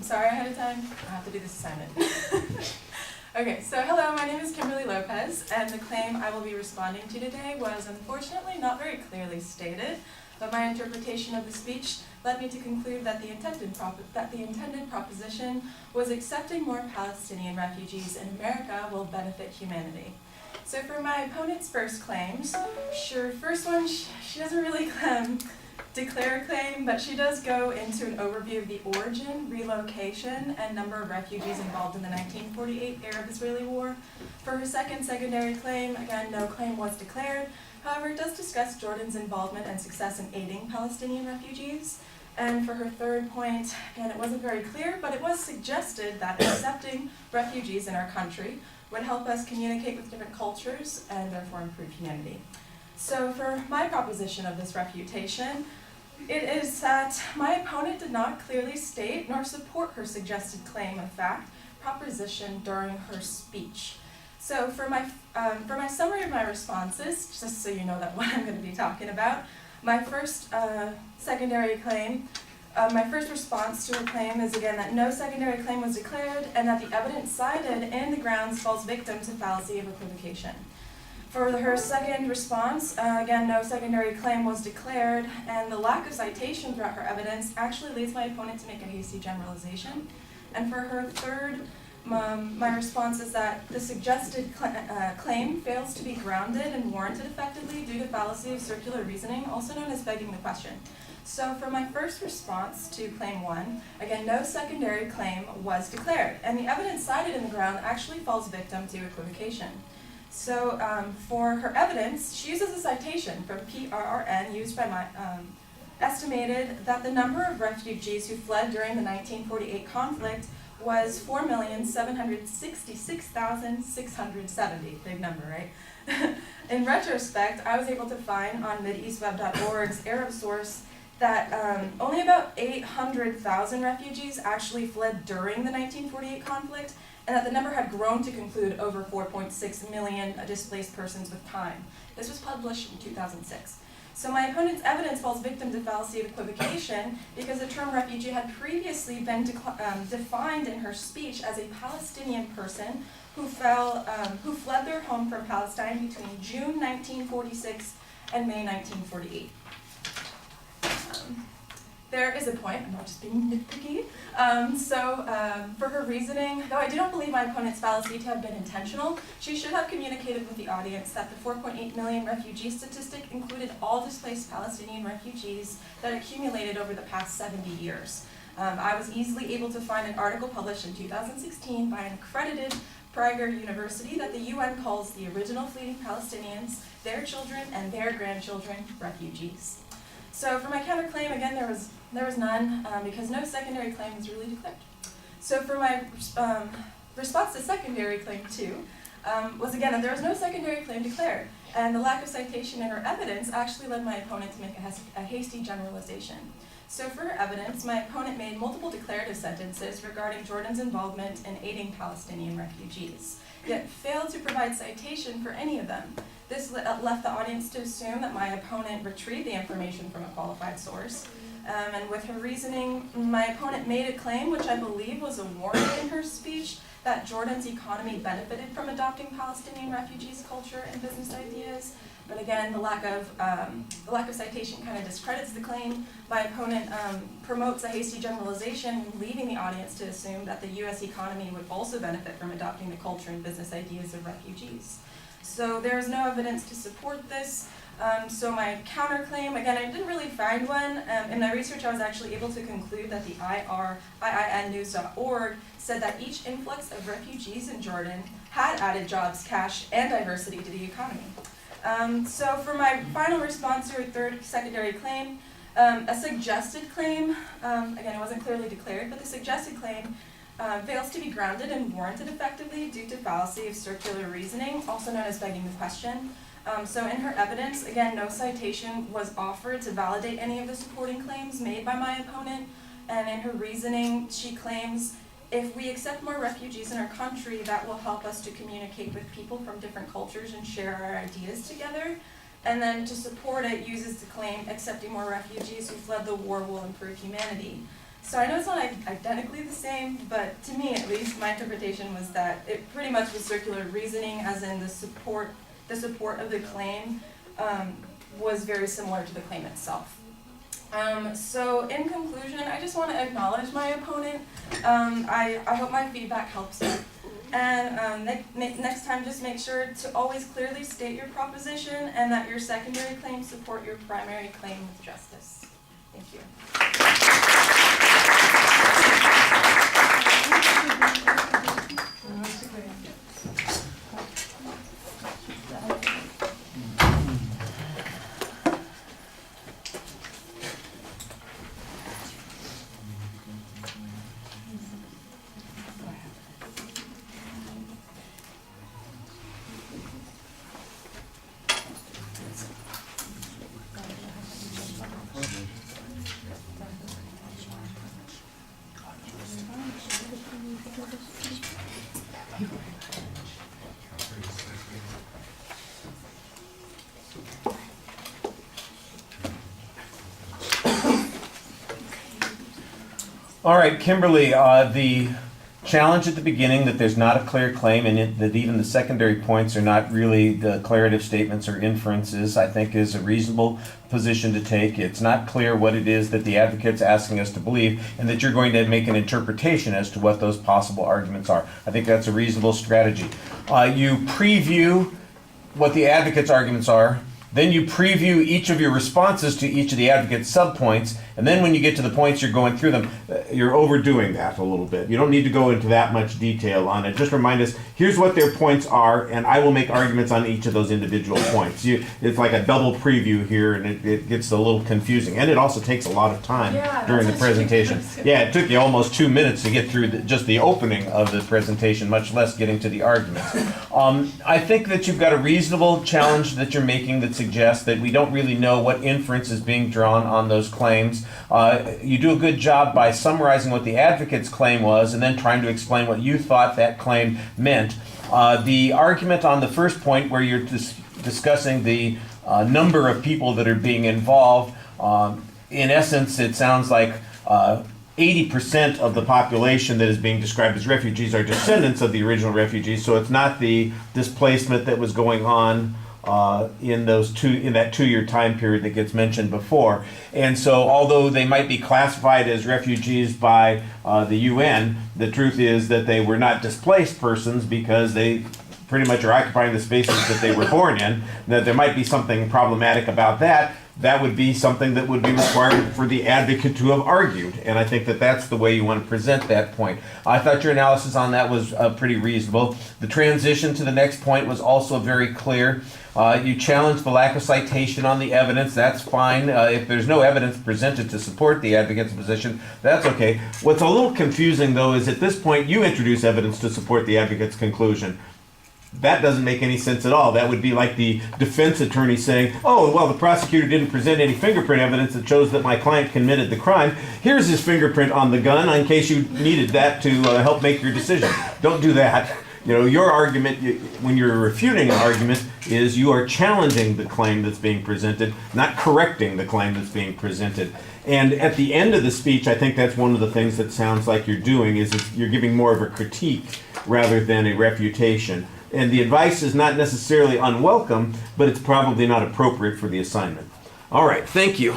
sorry ahead of time. I have to do this assignment. Okay, so hello, my name is Kimberly Lopez, and the claim I will be responding to today was unfortunately not very clearly stated, but my interpretation of the speech led me to conclude that the intended proposition was accepting more Palestinian refugees in America will benefit humanity. So for my opponent's first claims, first one, she doesn't really declare a claim, but she does go into an overview of the origin, relocation, and number of refugees involved in the 1948 Arab-Israeli War. For her second secondary claim, again, no claim was declared. However, it does discuss Jordan's involvement and success in aiding Palestinian refugees. And for her third point, again, it wasn't very clear, but it was suggested that accepting refugees in our country would help us communicate with different cultures and therefore improve humanity. So for my proposition of this refutation, it is that my opponent did not clearly state nor support her suggested claim of fact proposition during her speech. So for my summary of my responses, just so you know that what I'm going to be talking about, my first secondary claim, my first response to her claim is again that no secondary claim was declared and that the evidence cited in the grounds falls victim to fallacy of equivocation. For her second response, again, no secondary claim was declared, and the lack of citation throughout her evidence actually leads my opponent to make a hasty generalization. And for her third, my response is that the suggested claim fails to be grounded and warranted effectively due to fallacy of circular reasoning, also known as begging the question. So for my first response to claim one, again, no secondary claim was declared, and the evidence cited in the ground actually falls victim to equivocation. So for her evidence, she uses a citation from PRRN used by my estimated that the number of refugees who fled during the 1948 conflict was 4,766,670. Big number, right? In retrospect, I was able to find on MideastWeb.org's Arab source that only about 800,000 refugees actually fled during the 1948 conflict, and that the number had grown to conclude over 4.6 million displaced persons with time. This was published in 2006. So my opponent's evidence falls victim to fallacy of equivocation because the term refugee had previously been defined in her speech as a Palestinian person who fled their home from Palestine between June 1946 and May 1948. There is a point, I'm not just being nitpicky. For her reasoning, though I do not believe my opponent's fallacy to have been intentional, she should have communicated with the audience that the 4.8 million refugee statistic included all displaced Palestinian refugees that accumulated over the past 70 years. I was easily able to find an article published in 2016 by an accredited Prager University that the UN calls the original fleeing Palestinians, their children, and their grandchildren refugees. So for my counterclaim, again, there was none because no secondary claim was really declared. So for my response to secondary claim 2 was again that there was no secondary claim declared, and the lack of citation in her evidence actually led my opponent to make a hasty generalization. So for her evidence, my opponent made multiple declarative sentences regarding Jordan's involvement in aiding Palestinian refugees, yet failed to provide citation for any of them. This left the audience to assume that my opponent retrieved the information from a qualified source. And with her reasoning, my opponent made a claim, which I believe was a warning in her speech, that Jordan's economy benefited from adopting Palestinian refugees' culture and business ideas. But again, the lack of citation kind of discredits the claim. My opponent promotes a hasty generalization, leading the audience to assume that the U.S. economy would also benefit from adopting the culture and business ideas of refugees. So there is no evidence to support this. So my counterclaim, again, I didn't really find one. In my research, I was actually able to conclude that the IINnews.org said that each influx of refugees in Jordan had added jobs, cash, and diversity to the economy. So for my final response to her third secondary claim, a suggested claim, again, it wasn't clearly declared, but the suggested claim fails to be grounded and warranted effectively due to fallacy of circular reasoning, also known as begging the question. So in her evidence, again, no citation was offered to validate any of the supporting claims made by my opponent, and in her reasoning, she claims, if we accept more refugees in our country, that will help us to communicate with people from different cultures and share our ideas together. And then to support it, uses the claim, accepting more refugees who fled the war will improve humanity. So I know it's not identically the same, but to me at least, my interpretation was that it pretty much was circular reasoning, as in the support of the claim was very similar to the claim itself. So in conclusion, I just want to acknowledge my opponent. I hope my feedback helps her. And next time, just make sure to always clearly state your proposition and that your secondary claims support your primary claim with justice. Thank you. All right, Kimberly, the challenge at the beginning that there's not a clear claim and that even the secondary points are not really declarative statements or inferences, I think is a reasonable position to take. It's not clear what it is that the advocate's asking us to believe, and that you're going to make an interpretation as to what those possible arguments are. I think that's a reasonable strategy. You preview what the advocate's arguments are, then you preview each of your responses to each of the advocate's subpoints, and then when you get to the points you're going through them, you're overdoing that a little bit. You don't need to go into that much detail on it. Just remind us, here's what their points are, and I will make arguments on each of those individual points. It's like a double preview here, and it gets a little confusing. And it also takes a lot of time during the presentation. Yeah, it took you almost 2 minutes to get through just the opening of the presentation, much less getting to the arguments. I think that you've got a reasonable challenge that you're making that suggests that we don't really know what inference is being drawn on those claims. You do a good job by summarizing what the advocate's claim was and then trying to explain what you thought that claim meant. The argument on the first point, where you're discussing the number of people that are being involved, in essence it sounds like 80% of the population that is being described as refugees are descendants of the original refugees, so it's not the displacement that was going on in that 2-year time period that gets mentioned before. And so although they might be classified as refugees by the UN, the truth is that they were not displaced persons because they pretty much are occupying the spaces that they were born in. That there might be something problematic about that. That would be something that would be required for the advocate to have argued. And I think that that's the way you want to present that point. I thought your analysis on that was pretty reasonable. The transition to the next point was also very clear. You challenged the lack of citation on the evidence. That's fine. If there's no evidence presented to support the advocate's position, that's okay. What's a little confusing, though, is at this point you introduce evidence to support the advocate's conclusion. That doesn't make any sense at all. That would be like the defense attorney saying, oh, well, the prosecutor didn't present any fingerprint evidence that shows that my client committed the crime. Here's his fingerprint on the gun in case you needed that to help make your decision. Don't do that. You know, your argument, when you're refuting an argument, is you are challenging the claim that's being presented, not correcting the claim that's being presented. And at the end of the speech, I think that's one of the things that sounds like you're doing, is you're giving more of a critique rather than a refutation. And the advice is not necessarily unwelcome, but it's probably not appropriate for the assignment. All right, thank you.